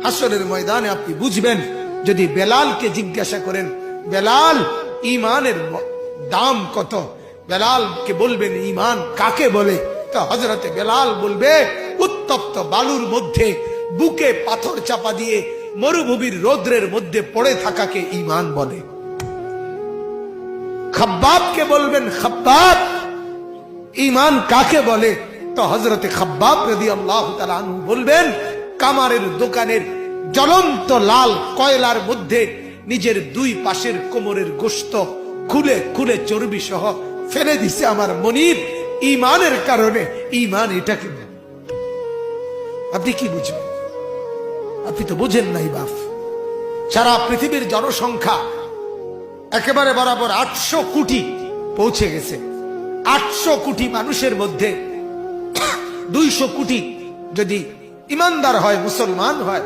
হাসরের ময়দানে আপনি বুঝবেন। যদি বেলালকে জিজ্ঞাসা করেন, বেলাল ঈমানের দাম কত, বেলালকে বলবেন ঈমান কাকে বলে, তো হযরতে বেলাল বলবে উত্তপ্ত বালুর মধ্যে বুকে পাথর চাপা দিয়ে মরুভূমির রৌদ্রের মধ্যে পড়ে থাকাকে ঈমান বলে। খাব্বাবকে বলবেন, খাব্বাব ঈমান কাকে বলে, তো হযরতে খাব্বাব রাদিয়াল্লাহু তাআলা আনহু বলবেন কামারের দোকানের জ্বলন্ত লাল কয়লার মধ্যে নিজের দুই পাশের কোমরের গোশত খুলে খুলে চর্বি সহ ফেলে দিছে আমার মনির ঈমানের কারণে। ঈমান এটাকে আপনি কি বুঝবেন? আপনি তো বুঝেন নাই বাপ। সারা পৃথিবীর জনসংখ্যা একেবারে বরাবর 800 কোটি পৌঁছে গেছে। 800 কোটি মানুষের মধ্যে 200 কোটি যদি ইমানদার হয়, মুসলমান হয়,